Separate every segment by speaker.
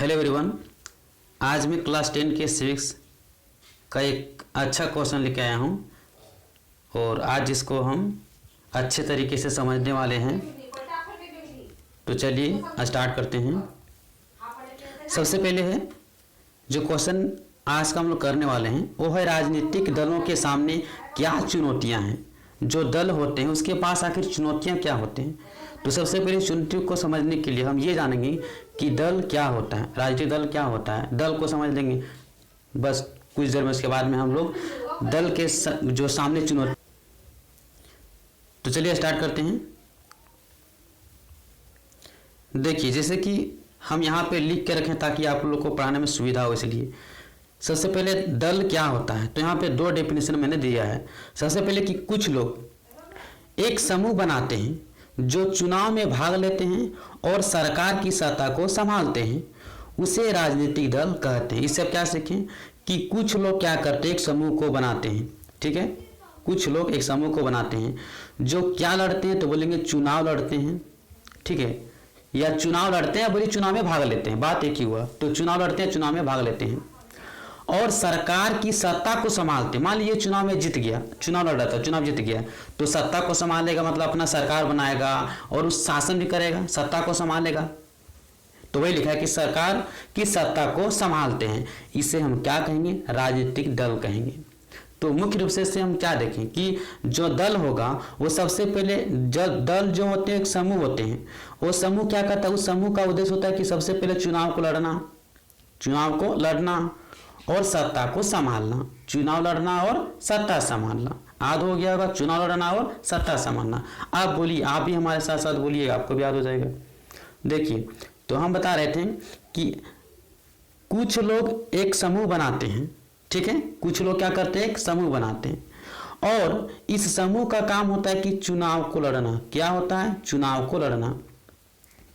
Speaker 1: Hello everyone. आज मैं class 10 के सिविक्स का एक अच्छा क्वेश्चन लेके आया हूँ और आज इसको हम अच्छे तरीके से समझने वाले हैं। तो चलिए स्टार्ट करते हैं। सबसे पहले है जो क्वेश्चन आज का हम लोग करने वाले हैं वो है राजनीतिक दलों के सामने क्या चुनौतियाँ हैं। जो दल होते हैं उसके पास आखिर चुनौतियाँ क्या होते हैं। तो सबसे पहले चुनौतियों को समझने के लिए हम ये जानेंगे कि दल क्या होता है, राजनीतिक दल क्या होता है। दल को समझ लेंगे बस कुछ देर में, उसके बाद में हम लोग दल के जो सामने चुनौती। तो चलिए स्टार्ट करते हैं। देखिए जैसे कि हम यहाँ पे लिख के रखें ताकि आप लोग को पढ़ाने में सुविधा हो, इसलिए सबसे पहले दल क्या होता है। तो यहाँ पे दो डेफिनेशन मैंने दिया है। सबसे पहले कि कुछ लोग एक समूह बनाते हैं जो चुनाव में भाग लेते हैं और सरकार की सत्ता को संभालते हैं, उसे राजनीतिक दल कहते हैं। इससे आप क्या सीखें कि कुछ लोग क्या करते हैं, एक समूह को बनाते हैं। ठीक है, कुछ लोग एक समूह को बनाते हैं जो क्या लड़ते हैं, तो बोलेंगे चुनाव लड़ते हैं। ठीक है, या चुनाव लड़ते हैं बोलिए चुनाव में भाग लेते हैं, बात एक ही हुआ। तो चुनाव लड़ते हैं, चुनाव में भाग लेते हैं और सरकार की सत्ता को संभालते। मान लीजिए चुनाव में जीत गया, चुनाव लड़ रहा था, चुनाव जीत गया, तो सत्ता को संभालेगा, मतलब अपना सरकार बनाएगा और उस शासन भी करेगा, सत्ता को संभालेगा। तो वही लिखा है कि सरकार की सत्ता को संभालते हैं, इसे हम क्या कहेंगे, राजनीतिक दल कहेंगे। तो मुख्य रूप से इससे हम क्या देखें कि जो दल होगा वो सबसे पहले दल जो होते हैं एक समूह होते हैं। वो समूह क्या करता है, उस समूह का उद्देश्य होता है कि सबसे पहले चुनाव को लड़ना और सत्ता को संभालना। चुनाव लड़ना और सत्ता संभालना, याद हो गया होगा, चुनाव लड़ना और सत्ता संभालना। आप बोलिए, आप भी हमारे साथ साथ बोलिएगा, आपको भी याद हो जाएगा। देखिए तो हम बता रहे थे कि कुछ लोग एक समूह बनाते हैं। ठीक है, कुछ लोग क्या करते हैं, एक समूह बनाते हैं और इस समूह का काम होता है कि चुनाव को लड़ना। क्या होता है, चुनाव को लड़ना।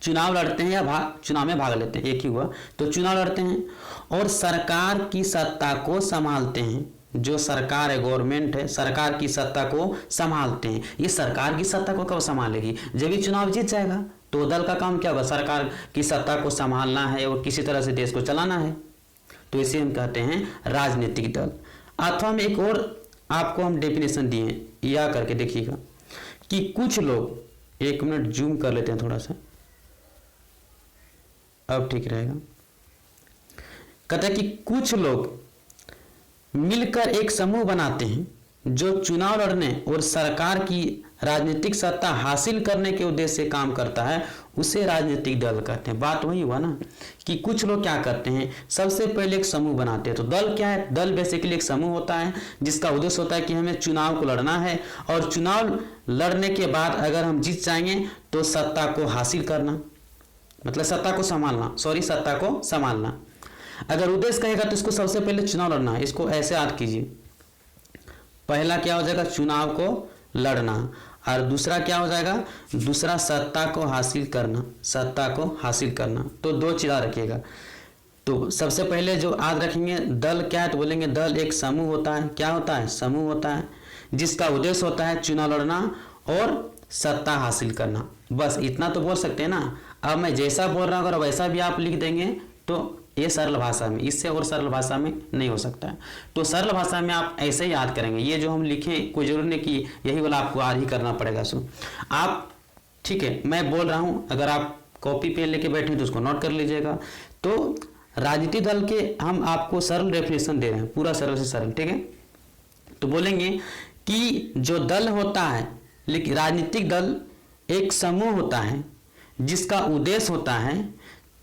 Speaker 1: चुनाव लड़ते हैं या चुनाव में भाग लेते हैं, एक ही हुआ। तो चुनाव लड़ते हैं और सरकार की सत्ता को संभालते हैं। जो सरकार है, गवर्नमेंट है, सरकार की सत्ता को संभालते हैं। ये सरकार की सत्ता को कब संभालेगी, जब ये चुनाव जीत जाएगा। तो दल का काम क्या होगा, सरकार की सत्ता को संभालना है और किसी तरह से देश को चलाना है। तो इसे हम कहते हैं राजनीतिक दल। अथवा में एक और आपको हम डेफिनेशन दिए, या करके देखिएगा कि कुछ लोग, एक मिनट जूम कर लेते हैं थोड़ा सा, अब ठीक रहेगा। कहता है कि कुछ लोग मिलकर एक समूह बनाते हैं जो चुनाव लड़ने और सरकार की राजनीतिक सत्ता हासिल करने के उद्देश्य से काम करता है, उसे राजनीतिक दल कहते हैं। बात वही हुआ ना कि कुछ लोग क्या करते हैं, सबसे पहले एक समूह बनाते हैं। तो दल क्या है, दल बेसिकली एक समूह होता है जिसका उद्देश्य होता है कि हमें चुनाव को लड़ना है और चुनाव लड़ने के बाद अगर हम जीत जाएंगे तो सत्ता को हासिल करना, मतलब सत्ता को संभालना। अगर उद्देश्य कहेगा तो इसको सबसे पहले चुनाव लड़ना है। इसको ऐसे याद कीजिए, पहला क्या हो जाएगा, चुनाव को लड़ना, और दूसरा क्या हो जाएगा, दूसरा सत्ता को हासिल करना। तो दो चीज़ रखिएगा। तो सबसे पहले जो याद रखेंगे दल क्या है, तो बोलेंगे दल एक समूह होता है। क्या होता है, समूह होता है जिसका उद्देश्य होता है चुनाव लड़ना और सत्ता हासिल करना। बस इतना तो बोल सकते हैं ना। अब मैं जैसा बोल रहा हूँ अगर वैसा भी आप लिख देंगे तो ये सरल भाषा में, इससे और सरल भाषा में नहीं हो सकता है। तो सरल भाषा में आप ऐसे ही याद करेंगे। ये जो हम लिखें कोई जरूरी नहीं कि यही वाला आपको याद ही करना पड़ेगा। सो आप, ठीक है, मैं बोल रहा हूँ, अगर आप कॉपी पेन लेके बैठे तो उसको नोट कर लीजिएगा। तो राजनीतिक दल के हम आपको सरल डेफिनेशन दे रहे हैं, पूरा सरल से सरल। ठीक है, तो बोलेंगे कि जो दल होता है, लेकिन राजनीतिक दल एक समूह होता है जिसका उद्देश्य होता है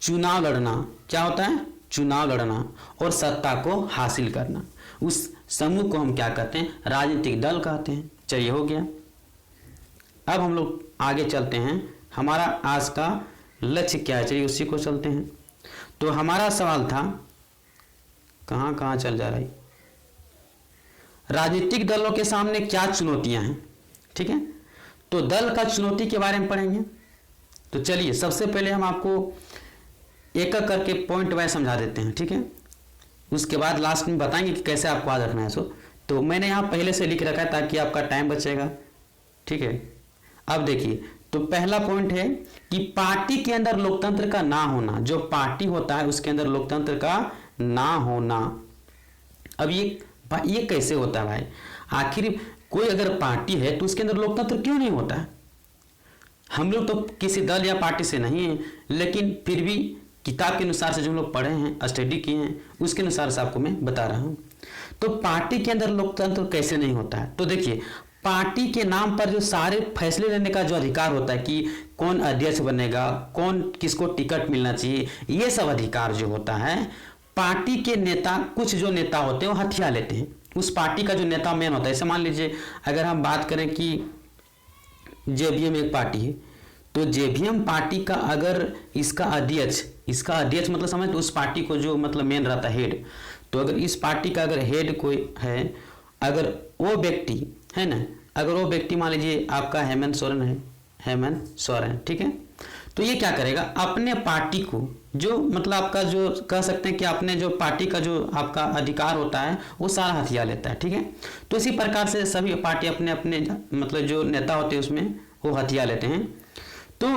Speaker 1: चुनाव लड़ना। क्या होता है, चुनाव लड़ना और सत्ता को हासिल करना। उस समूह को हम क्या कहते हैं, राजनीतिक दल कहते हैं। चलिए हो गया। अब हम लोग आगे चलते हैं, हमारा आज का लक्ष्य क्या है, चलिए उसी को चलते हैं। तो हमारा सवाल था, कहाँ चल जा रहा है, राजनीतिक दलों के सामने क्या चुनौतियां हैं। ठीक है, तो दल का चुनौती के बारे में पढ़ेंगे। तो चलिए सबसे पहले हम आपको एक एक करके पॉइंट वाइज समझा देते हैं। ठीक है, उसके बाद लास्ट में बताएंगे कि कैसे आपको याद रखना है। सो तो मैंने यहाँ पहले से लिख रखा है ताकि आपका टाइम बचेगा। ठीक है, अब देखिए तो पहला पॉइंट है कि पार्टी के अंदर लोकतंत्र का ना होना, जो पार्टी होता है उसके अंदर लोकतंत्र का ना होना। अब ये कैसे होता है भाई? आखिर कोई अगर पार्टी है तो उसके अंदर लोकतंत्र क्यों नहीं होता है? हम लोग तो किसी दल या पार्टी से नहीं है, लेकिन फिर भी किताब के अनुसार से जो हम लोग पढ़े हैं, स्टडी किए हैं, उसके अनुसार से आपको मैं बता रहा हूं। तो पार्टी के अंदर लोकतंत्र कैसे नहीं होता है? तो देखिए, पार्टी के नाम पर जो सारे फैसले लेने का जो अधिकार होता है कि कौन अध्यक्ष बनेगा, कौन किसको टिकट मिलना चाहिए, ये सब अधिकार जो होता है पार्टी के नेता, कुछ जो नेता होते हैं वो हथिया लेते हैं। उस पार्टी का जो नेता मेन होता है, जैसे मान लीजिए अगर हम बात करें कि जेबीएम एक पार्टी है, तो जेबीएम पार्टी का अगर इसका अध्यक्ष मतलब समझ, तो उस पार्टी को जो मतलब मेन रहता है हेड, तो अगर इस पार्टी का अगर हेड कोई है, अगर वो व्यक्ति है ना, अगर वो व्यक्ति मान लीजिए आपका हेमंत सोरेन, ठीक है, तो ये क्या करेगा, अपने पार्टी को जो मतलब आपका जो कह सकते हैं कि अपने जो पार्टी का जो आपका अधिकार होता है वो सारा हथिया लेता है, ठीक है। तो इसी प्रकार से सभी पार्टी अपने अपने मतलब जो नेता होते हैं उसमें वो हथिया लेते हैं। तो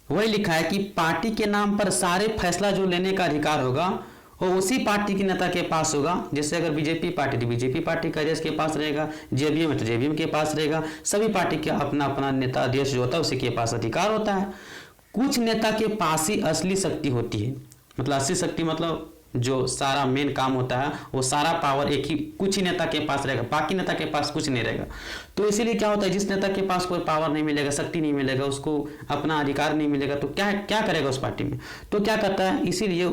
Speaker 1: वही लिखा है कि पार्टी के नाम पर सारे फैसला जो लेने का अधिकार होगा वो उसी पार्टी के नेता के पास होगा। जैसे अगर बीजेपी पार्टी तो बीजेपी पार्टी का अध्यक्ष के पास रहेगा, जेबीएम है तो जेबीएम के पास रहेगा, सभी पार्टी के अपना अपना नेता अध्यक्ष जो होता है उसी के पास अधिकार होता है। कुछ नेता के पास ही असली शक्ति होती है, मतलब असली शक्ति मतलब जो सारा मेन काम होता है वो सारा पावर एक ही कुछ ही नेता के पास रहेगा, बाकी नेता के पास कुछ नहीं रहेगा। तो इसीलिए क्या होता है, जिस नेता के पास कोई पावर नहीं मिलेगा, शक्ति नहीं मिलेगा, उसको अपना अधिकार नहीं मिलेगा, तो क्या क्या करेगा उस पार्टी में? तो क्या करता है, इसीलिए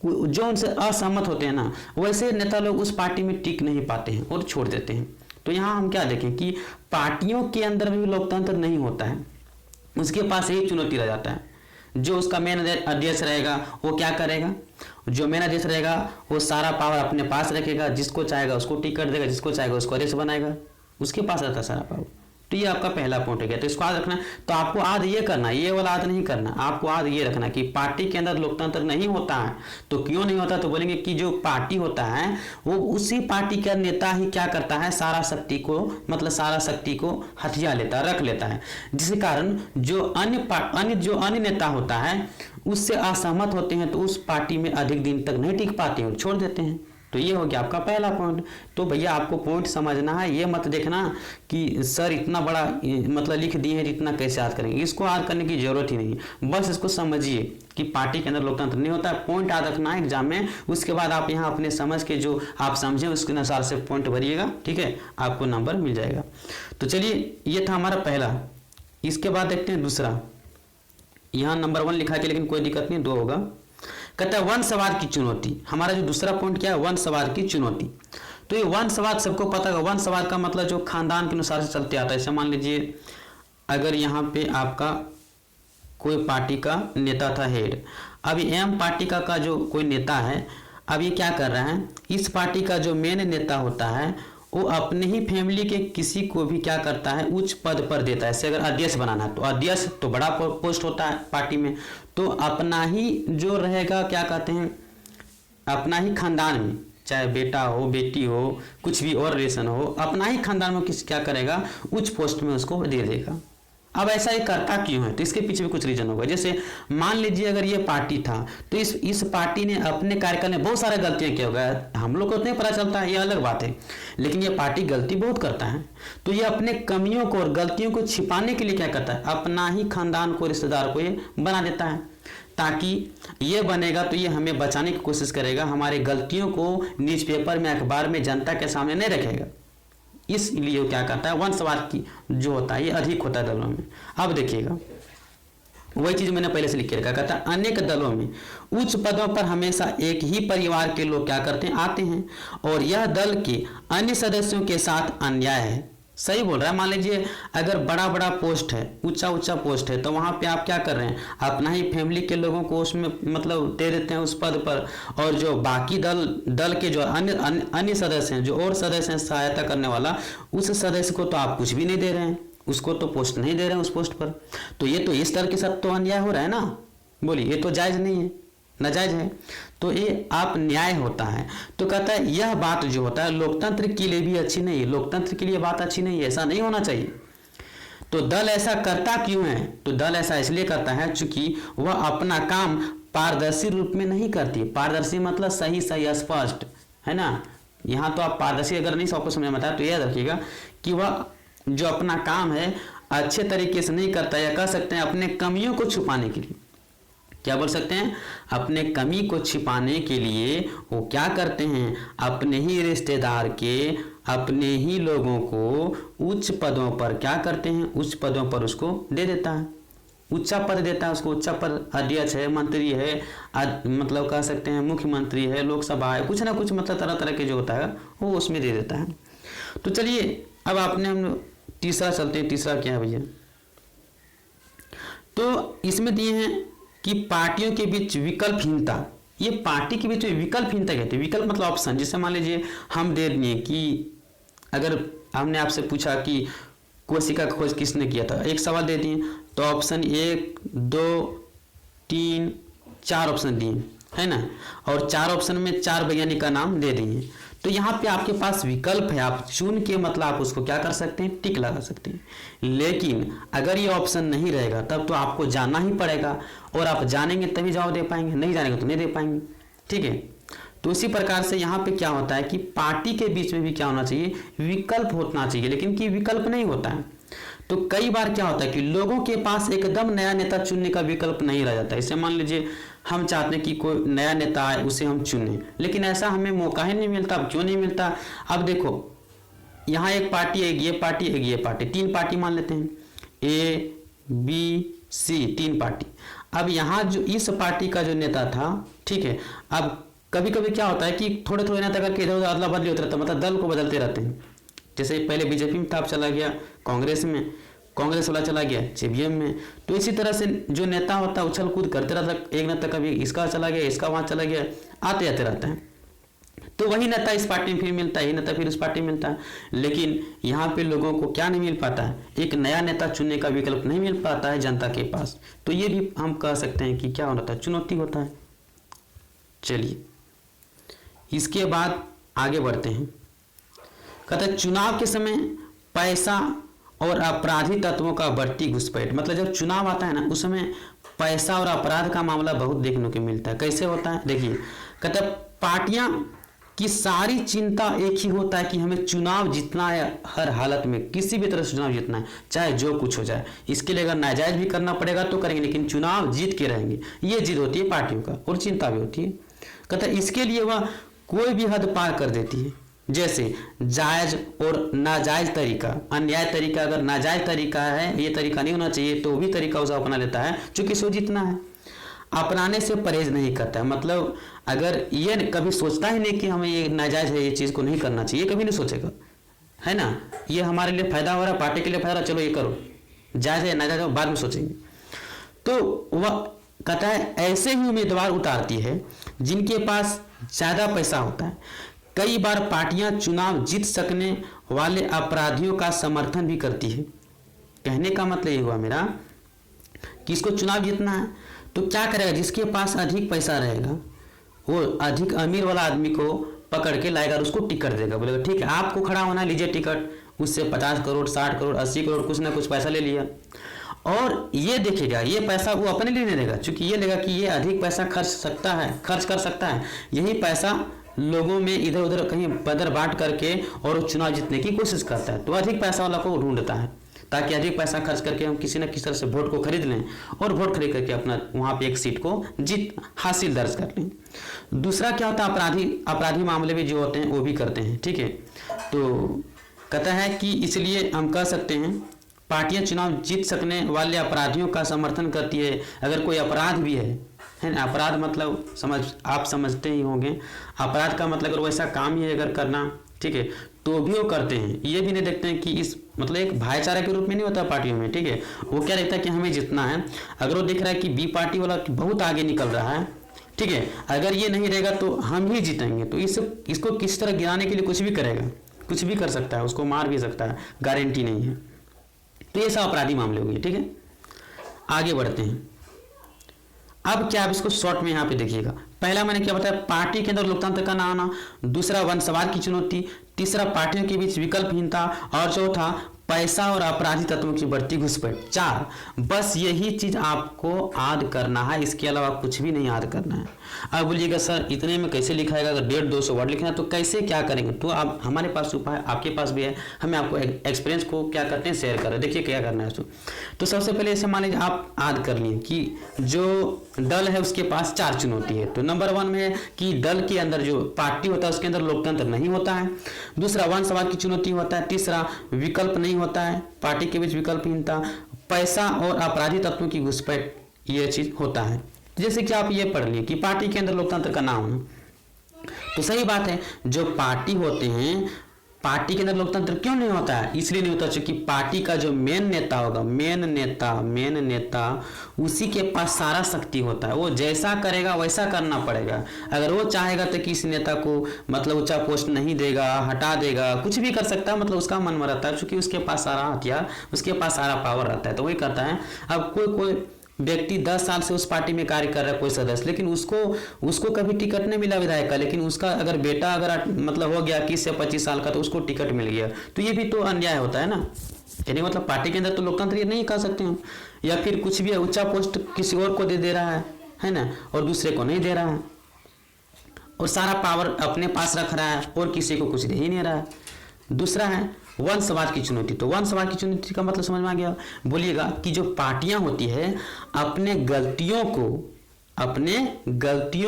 Speaker 1: जो उनसे असहमत होते हैं ना, वैसे नेता लोग उस पार्टी में टिक नहीं पाते हैं और छोड़ देते हैं। तो यहाँ हम क्या देखें कि पार्टियों के अंदर भी लोकतंत्र नहीं होता है, उसके पास एक चुनौती रह जाता है। जो उसका मेन अध्यक्ष रहेगा वो क्या करेगा, जो मेन अध्यक्ष रहेगा वो सारा पावर अपने पास रखेगा, जिसको चाहेगा उसको टिकट देगा, जिसको चाहेगा उसको अध्यक्ष बनाएगा, उसके पास रहता है सारा पावर। तो ये आपका पहला पॉइंट हो गया। तो इसको याद रखना। तो आपको आज ये करना, ये वाला आज नहीं करना, आपको आज ये रखना कि पार्टी के अंदर लोकतंत्र नहीं होता है। तो क्यों नहीं होता? तो बोलेंगे कि जो पार्टी होता है वो उसी पार्टी का नेता ही क्या करता है, सारा शक्ति को मतलब सारा शक्ति को हथिया लेता है, रख लेता है, जिसके कारण जो अन्य नेता होता है उससे असहमत होते हैं तो उस पार्टी में अधिक दिन तक नहीं टिक पाते हैं, छोड़ देते हैं। तो ये हो गया आपका पहला पॉइंट। तो भैया आपको पॉइंट समझना है, ये मत देखना कि सर इतना बड़ा मतलब लिख दिए हैं, इतना कैसे याद करेंगे। इसको याद करने की जरूरत ही नहीं, बस इसको समझिए कि पार्टी के अंदर लोकतंत्र नहीं होता है। पॉइंट याद रखना है एग्जाम में, उसके बाद आप यहाँ अपने समझ के जो आप समझे उसके अनुसार से पॉइंट भरिएगा, ठीक है, आपको नंबर मिल जाएगा। तो चलिए ये था हमारा पहला। इसके बाद देखते हैं दूसरा। यहाँ नंबर 1 लिखा है लेकिन कोई दिक्कत नहीं, 2 होगा। कहता है वंशवाद की चुनौती। हमारा जो दूसरा पॉइंट क्या है, वंशवाद की चुनौती। तो ये वंशवाद सबको पता है। वंशवाद का मतलब जो खानदान के अनुसार से चलते आता है। जैसे मान लीजिए अगर यहाँ पे आपका कोई पार्टी का नेता था हेड, अब एम पार्टी का जो कोई नेता है, अब ये क्या कर रहा है, इस पार्टी का जो मेन नेता होता है वो अपने ही फैमिली के किसी को भी क्या करता है, उच्च पद पर देता है। जैसे अगर अध्यक्ष बनाना है तो अध्यक्ष तो बड़ा पोस्ट होता है पार्टी में, तो अपना ही जो रहेगा क्या कहते हैं, अपना ही खानदान में, चाहे बेटा हो बेटी हो कुछ भी और रिलेशन हो, अपना ही खानदान में किस क्या करेगा, उच्च पोस्ट में उसको दे देगा। अब ऐसा ये करता क्यों है? तो इसके पीछे भी कुछ रीजन होगा। जैसे मान लीजिए अगर ये पार्टी था तो इस पार्टी ने अपने कार्यकाल में बहुत सारे गलतियां किया होगा, हम लोग को उतने पता चलता है, ये अलग बात है, लेकिन ये पार्टी गलती बहुत करता है। तो ये अपने कमियों को और गलतियों को छिपाने के लिए क्या करता है, अपना ही खानदान को, रिश्तेदार को ये बना देता है, ताकि ये बनेगा तो ये हमें बचाने की कोशिश करेगा, हमारे गलतियों को न्यूज़पेपर में, अखबार में, जनता के सामने नहीं रखेगा। इसलिए क्या करता है, वंशवाद की जो होता है ये अधिक होता है दलों में। अब देखिएगा वही चीज मैंने पहले से लिख के रखा, कहता है अनेक दलों में उच्च पदों पर हमेशा एक ही परिवार के लोग क्या करते हैं, आते हैं, और यह दल के अन्य सदस्यों के साथ अन्याय है। सही बोल रहा है। मान लीजिए अगर बड़ा बड़ा पोस्ट है, ऊंचा पोस्ट है, तो वहां पे आप क्या कर रहे हैं, अपना ही फैमिली के लोगों को उसमें मतलब दे देते हैं उस पद पर, और जो बाकी दल के जो अन्य सदस्य हैं, जो और सदस्य हैं सहायता करने वाला, उस सदस्य को तो आप कुछ भी नहीं दे रहे हैं, उसको तो पोस्ट नहीं दे रहे हैं उस पोस्ट पर। तो ये तो इस तरह के साथ तो अन्याय हो रहा है ना, बोलिए, ये तो जायज नहीं है, नाजायज है। तो ये आप न्याय होता है। तो कहता है यह बात जो होता है लोकतंत्र के लिए भी अच्छी नहीं है, लोकतंत्र के लिए बात अच्छी नहीं है, ऐसा नहीं होना चाहिए। तो दल ऐसा करता क्यों है? तो दल ऐसा इसलिए करता है चूंकि वह अपना काम पारदर्शी रूप में नहीं करती। पारदर्शी मतलब सही सही स्पष्ट, है ना। यहाँ तो आप पारदर्शी अगर नहीं सबको समझ में आता है तो याद रखिएगा कि वह जो अपना काम है अच्छे तरीके से नहीं करता, या कह सकते हैं अपने कमियों को छुपाने के लिए। क्या बोल सकते हैं? अपने कमी को छिपाने के लिए वो क्या करते हैं, अपने ही रिश्तेदार के, अपने ही लोगों को उच्च पदों पर क्या करते हैं, उच्च पदों पर उसको दे देता है, उच्चा पद देता है उसको। उच्चा पद अध्यक्ष है, मंत्री है, मतलब कह सकते हैं मुख्यमंत्री है, लोकसभा है, कुछ ना कुछ मतलब तरह तरह के जो होता है वो उसमें दे देता है। तो चलिए अब आपने हम तीसरा चलते हैं। तीसरा क्या है भैया? तो इसमें दिए हैं कि पार्टियों के बीच विकल्पहीनता। ये पार्टी के बीच विकल्पहीनता कहते हैं। विकल्प मतलब ऑप्शन। जैसे मान लीजिए हम दे दिए कि अगर हमने आपसे पूछा कि कोशिका का खोज किसने किया था, एक सवाल दे दिए तो ऑप्शन 1 2 3 4 ऑप्शन दिए, है ना। और 4 ऑप्शन में 4 वैज्ञानिक का नाम दे दिए। तो यहाँ पे आपके पास विकल्प है, आप चुन के मतलब आप उसको क्या कर सकते हैं, टिक लगा सकते हैं। लेकिन अगर ये ऑप्शन नहीं रहेगा तब तो आपको जाना ही पड़ेगा, और आप जानेंगे तभी जवाब दे पाएंगे, नहीं जानेंगे तो नहीं दे पाएंगे। ठीक है। तो इसी प्रकार से यहाँ पे क्या होता है कि पार्टी के बीच में भी क्या होना चाहिए, विकल्प होना चाहिए, लेकिन कि विकल्प नहीं होता है। तो कई बार क्या होता है कि लोगों के पास एकदम नया नेता चुनने का विकल्प नहीं रह जाता। इसे मान लीजिए हम चाहते हैं कि कोई नया नेता आए, उसे हम चुनें, लेकिन ऐसा हमें मौका ही नहीं मिलता। अब क्यों नहीं मिलता? अब देखो यहाँ एक पार्टी, एक ये पार्टी, एक ये पार्टी, 3 पार्टी मान लेते हैं, A B C, 3 पार्टी। अब यहाँ जो इस पार्टी का जो नेता था, ठीक है, अब कभी कभी क्या होता है कि थोड़े थोड़े नेता करके इधर उधर अदला बदली होता रहता है, मतलब दल को बदलते रहते हैं। जैसे पहले बीजेपी में था, अब चला गया कांग्रेस में, कांग्रेस वाला चला गया CPM में। तो इसी तरह से जो नेता होता है उछल कूद करते रहता है। एक नेता कभी इसका चला गया, इसका वहाँ चला गया, आते जाते रहता है। तो वही नेता इस पार्टी में फिर मिलता है, यही नेता फिर उस पार्टी में मिलता है। लेकिन यहाँ पे लोगों को क्या नहीं मिल पाता है, एक नया नेता चुनने का विकल्प नहीं मिल पाता है जनता के पास। तो ये भी हम कह सकते हैं कि क्या होता है, चुनौती होता है। चलिए इसके बाद आगे बढ़ते हैं। कहते हैं चुनाव के समय पैसा और अपराधी तत्वों का बढ़ती घुसपैठ। मतलब जब चुनाव आता है ना, उस समय पैसा और अपराध का मामला बहुत देखने को मिलता है। कैसे होता है देखिए, कहते हैं पार्टियां की सारी चिंता एक ही होता है कि हमें चुनाव जीतना है, हर हालत में किसी भी तरह से चुनाव जीतना है, चाहे जो कुछ हो जाए। इसके लिए अगर नाजायज भी करना पड़ेगा तो करेंगे, लेकिन चुनाव जीत के रहेंगे। ये जिद होती है पार्टियों का, और चिंता भी होती है। कहते हैं इसके लिए वह कोई भी हद पार कर देती है। जैसे जायज और नाजायज तरीका, अन्याय तरीका, अगर नाजायज तरीका है, ये तरीका नहीं होना चाहिए, तो भी तरीका उसे अपना लेता है चूंकि सो जीतना है। अपनाने से परहेज नहीं करता है, मतलब अगर ये कभी सोचता ही नहीं कि हमें ये नाजायज है, ये चीज़ को नहीं करना चाहिए, कभी नहीं सोचेगा, है ना। ये हमारे लिए फायदा हो रहा है, पार्टी के लिए फायदा, चलो ये करो, जायज है नाजायज है बाद में सोचेंगे। तो वह कहता है ऐसे ही उम्मीदवार उतारती है जिनके पास ज़्यादा पैसा होता है। कई बार पार्टियां चुनाव जीत सकने वाले अपराधियों का समर्थन भी करती है। कहने का मतलब ये हुआ मेरा कि इसको चुनाव जीतना है तो क्या करेगा, जिसके पास अधिक पैसा रहेगा वो अधिक अमीर वाला आदमी को पकड़ के लाएगा और उसको टिकट देगा, बोलेगा ठीक है आपको खड़ा होना, लीजिए टिकट। उससे 50 करोड़ 60 करोड़ 80 करोड़ कुछ ना कुछ पैसा ले लिया, और ये देखेगा ये पैसा वो अपने लिए नहीं देगा, क्योंकि ये लेगा कि ये अधिक पैसा खर्च कर सकता है। यही पैसा लोगों में इधर उधर कहीं बदर बांट करके और वो चुनाव जीतने की कोशिश करता है। तो अधिक पैसा वाला को ढूंढता है ताकि अधिक पैसा खर्च करके हम किसी न किसी तरह से वोट को खरीद लें, और वोट खरीद करके अपना वहाँ पे एक सीट को जीत हासिल दर्ज कर लें। दूसरा क्या होता है, अपराधी मामले भी जो होते हैं वो भी करते हैं, ठीक है। तो कहता है कि इसलिए हम कह सकते हैं पार्टियां चुनाव जीत सकने वाले अपराधियों का समर्थन करती है। अगर कोई अपराध भी है ना, अपराध मतलब आप समझते ही होंगे, अपराध का मतलब अगर वैसा काम ही अगर करना, ठीक है, तो भी वो करते हैं। ये भी नहीं देखते हैं कि इस मतलब एक भाईचारा के रूप में नहीं होता पार्टियों में, ठीक है। वो क्या रहता है कि हमें जीतना है। अगर वो दिख रहा है कि बी पार्टी वाला बहुत आगे निकल रहा है, ठीक है, अगर ये नहीं रहेगा तो हम ही जीतेंगे, तो इसको किस तरह गिराने के लिए कुछ भी करेगा, कुछ भी कर सकता है, उसको मार भी सकता है, गारंटी नहीं है। तो ये सब अपराधी मामले हुए, ठीक है। आगे बढ़ते हैं। अब क्या, आप इसको शॉर्ट में यहाँ पे देखिएगा। पहला मैंने क्या बताया, पार्टी के अंदर लोकतंत्र का ना आना। दूसरा वंशवाद की चुनौती। तीसरा पार्टियों के बीच विकल्पहीनता। और चौथा पैसा और अपराधी तत्वों की बढ़ती घुसपैठ। 4, बस यही चीज आपको याद करना है, इसके अलावा कुछ भी नहीं याद करना है। अब बोलिएगा सर इतने में कैसे लिखाएगा, अगर 150-200 वर्ड लिखना है तो कैसे क्या करेंगे? तो आप हमारे पास उपाय आपके पास भी है, हमें आपको एक्सपीरियंस को क्या करते हैं शेयर कर रहे हैं। देखिए क्या करना है उसको। तो सबसे पहले ऐसे मान लीजिए आप याद कर लिए कि जो दल है उसके पास 4 चुनौती है। तो नंबर 1 में है कि दल के अंदर जो पार्टी होता है उसके अंदर लोकतंत्र नहीं होता है। दूसरा वंशवाद की चुनौती होता है। तीसरा विकल्प नहीं होता है, पार्टी के बीच विकल्पहीनता। पैसा और अपराधी तत्वों की घुसपैठ, ये चीज होता है। जैसे कि आप ये पढ़ लिए कि पार्टी के अंदर लोकतंत्र का ना होना, तो सही बात है, जो पार्टी होते हैं पार्टी के अंदर लोकतंत्र क्यों नहीं होता है? इसलिए नहीं होता क्योंकि पार्टी का जो मेन नेता होगा, मेन नेता उसी के पास सारा शक्ति होता है। वो जैसा करेगा वैसा करना पड़ेगा। अगर वो चाहेगा तो किसी नेता को मतलब ऊंचा पोस्ट नहीं देगा, हटा देगा, कुछ भी कर सकता है, मतलब उसका मन में रहता है, क्योंकि उसके पास सारा हथियार, उसके पास सारा पावर रहता है, तो वही करता है। अब कोई व्यक्ति 10 साल से उस पार्टी में कार्य कर रहा है, कोई सदस्य, लेकिन उसको कभी टिकट नहीं मिला विधायक का, लेकिन उसका अगर बेटा अगर मतलब हो गया 21 से 25 साल का तो उसको टिकट मिल गया, तो ये भी तो अन्याय होता है ना। यानी मतलब पार्टी के अंदर तो लोकतंत्र ये नहीं कर सकते हम। या फिर कुछ भी ऊंचा पोस्ट किसी और को दे रहा है ना, और दूसरे को नहीं दे रहा है, और सारा पावर अपने पास रख रहा है और किसी को कुछ दे ही नहीं रहा है। दूसरा है वंशवाद की चुनौती। तो वंशवाद की चुनौती का मतलब समझ में आ गया? बोलिएगा कि जो पार्टियां होती है अपने गलतियों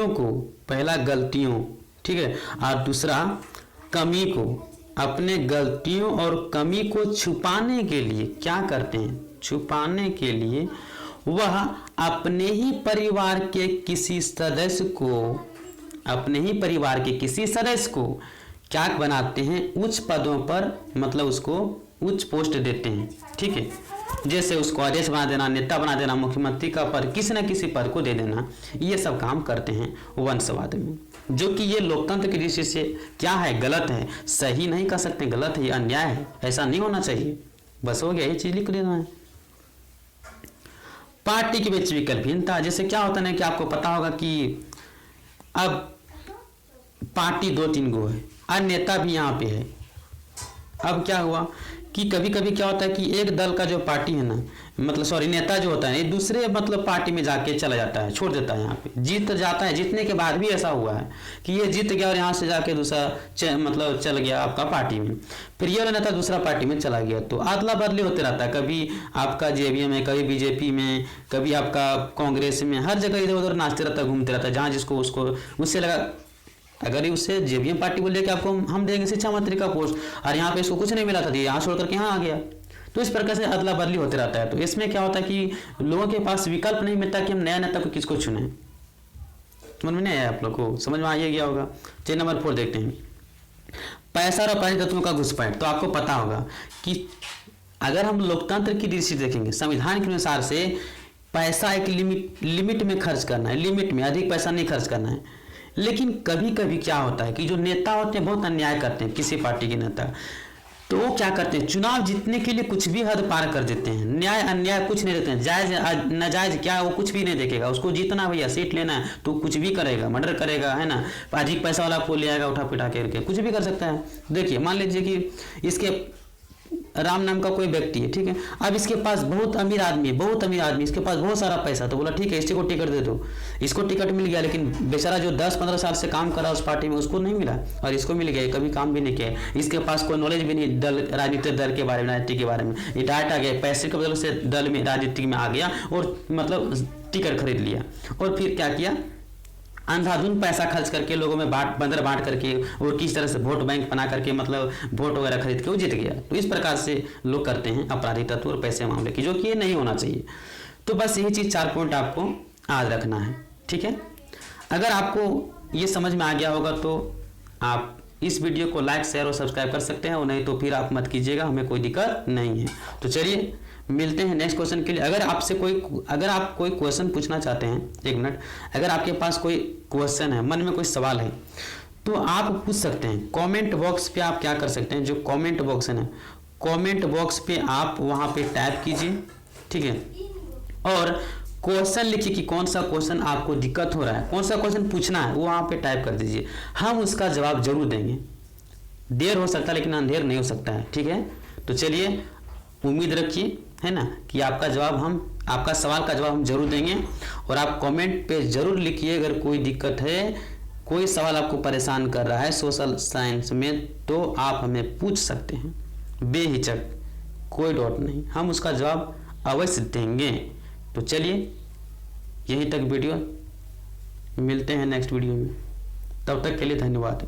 Speaker 1: को, पहला गलतियों, ठीक है, और दूसरा कमी को, अपने गलतियों और कमी को छुपाने के लिए क्या करते हैं? छुपाने के लिए वह अपने ही परिवार के किसी सदस्य को क्या बनाते हैं? उच्च पदों पर, मतलब उसको उच्च पोस्ट देते हैं, ठीक है। जैसे उसको अध्यक्ष बना देना, नेता बना देना, मुख्यमंत्री का पद, किसी न किसी पद को दे देना, ये सब काम करते हैं वंशवाद में। जो कि ये लोकतंत्र की दृष्टि से क्या है? गलत है, सही नहीं कर सकते, गलत है, ये अन्याय है, ऐसा नहीं होना चाहिए। बस हो गया, ये चीज लिख लेना है। पार्टी के बीच विकल्पहीनता, जैसे क्या होता है कि आपको पता होगा कि अब पार्टी 2-3 गो है और नेता भी यहाँ पे है। अब क्या हुआ कि कभी कभी क्या होता है कि एक दल का जो पार्टी है ना, मतलब सॉरी नेता जो होता है, दूसरे मतलब पार्टी में जाके चला जाता है, छोड़ देता है, यहाँ पे जीत जाता है। जीतने के बाद भी ऐसा हुआ है कि ये जीत गया और यहाँ से जाके दूसरा मतलब चल गया आपका पार्टी में, फिर ये नेता दूसरा पार्टी में चला गया। तो अदला बदली होते रहता है, कभी आपका जेवीएम में, कभी बीजेपी में, कभी आपका कांग्रेस में, हर जगह इधर उधर नाचते रहता है, घूमते रहता है, जहाँ जिसको उसको उससे लगा। अगर उससे जेवीएम पार्टी बोल कि आपको हम देंगे शिक्षा मंत्री का पोस्ट, और यहाँ पे इसको कुछ नहीं मिला था, यहाँ छोड़ करके यहाँ आ गया, तो इस प्रकार से अदला बदली होते रहता है। तो इसमें क्या होता है कि लोगों के पास विकल्प नहीं मिलता कि हम नया नेता को किसको चुने। समझ में नहीं आया आप लोग को? समझ में आ गया होगा। चलिए नंबर 4 देखते हैं, पैसा और अपराधी तत्वों का घुसपैठ। तो आपको पता होगा कि अगर हम लोकतंत्र की दृष्टि देखेंगे, संविधान के अनुसार से पैसा एक लिमिट में खर्च करना है, लिमिट में, अधिक पैसा नहीं खर्च करना है। लेकिन कभी कभी क्या होता है कि जो नेता होते हैं बहुत अन्याय करते हैं, किसी पार्टी के नेता, तो वो क्या करते हैं, चुनाव जीतने के लिए कुछ भी हद पार कर देते हैं, न्याय अन्याय कुछ नहीं देते हैं, जायज नाजायज क्या वो कुछ भी नहीं देखेगा, उसको जीतना भैया, सीट लेना है तो कुछ भी करेगा, मर्डर करेगा, है ना, अधिक पैसा वाला को ले आएगा उठा पिटा करके, कुछ भी कर सकता है। देखिए मान लीजिए कि इसके राम नाम का कोई व्यक्ति है, ठीक है, अब इसके पास बहुत अमीर आदमी है, इसके पास बहुत सारा पैसा, तो बोला ठीक है इसी को टिकट दे दो, इसको टिकट मिल गया, लेकिन बेचारा जो 10-15 साल से काम कर रहा उस पार्टी में उसको नहीं मिला, और इसको मिल गया, कभी काम भी नहीं किया, इसके पास कोई नॉलेज भी नहीं दल राजनीतिक दल के बारे में, राजनीति के बारे में, रिटायर्ड आ गया, पैसे की वजह से दल में राजनीति में आ गया और मतलब टिकट खरीद लिया, और फिर क्या किया, अंधाधुंध पैसा खर्च करके लोगों में बंदर बांट करके और किस तरह से वोट बैंक बना करके मतलब वोट वगैरह खरीद के वो जीत गया। तो इस प्रकार से लोग करते हैं अपराधी तत्व और पैसे मामले की, जो कि ये नहीं होना चाहिए। तो बस यही चीज़ 4 पॉइंट आपको याद रखना है, ठीक है। अगर आपको ये समझ में आ गया होगा तो आप इस वीडियो को लाइक शेयर और सब्सक्राइब कर सकते हैं, और नहीं तो फिर आप मत कीजिएगा, हमें कोई दिक्कत नहीं है। तो चलिए मिलते हैं नेक्स्ट क्वेश्चन के लिए। अगर आप कोई क्वेश्चन पूछना चाहते हैं, 1 मिनट, अगर आपके पास कोई क्वेश्चन है, मन में कोई सवाल है, तो आप पूछ सकते हैं कमेंट बॉक्स पे। आप क्या कर सकते हैं, जो कमेंट बॉक्स है ना, कमेंट बॉक्स पे आप वहां पे टाइप कीजिए, ठीक है, और क्वेश्चन लिखिए कि कौन सा क्वेश्चन आपको दिक्कत हो रहा है, कौन सा क्वेश्चन पूछना है, वो वहां पे टाइप कर दीजिए, हम उसका जवाब जरूर देंगे। देर हो सकता है लेकिन अंधेर नहीं हो सकता है, ठीक है। तो चलिए उम्मीद रखिए, है ना, कि आपका सवाल का जवाब हम जरूर देंगे। और आप कमेंट पे जरूर लिखिए अगर कोई दिक्कत है, कोई सवाल आपको परेशान कर रहा है सोशल साइंस में, तो आप हमें पूछ सकते हैं बेहिचक, कोई डाउट नहीं, हम उसका जवाब अवश्य देंगे। तो चलिए यहीं तक वीडियो, मिलते हैं नेक्स्ट वीडियो में, तब तक के लिए धन्यवाद।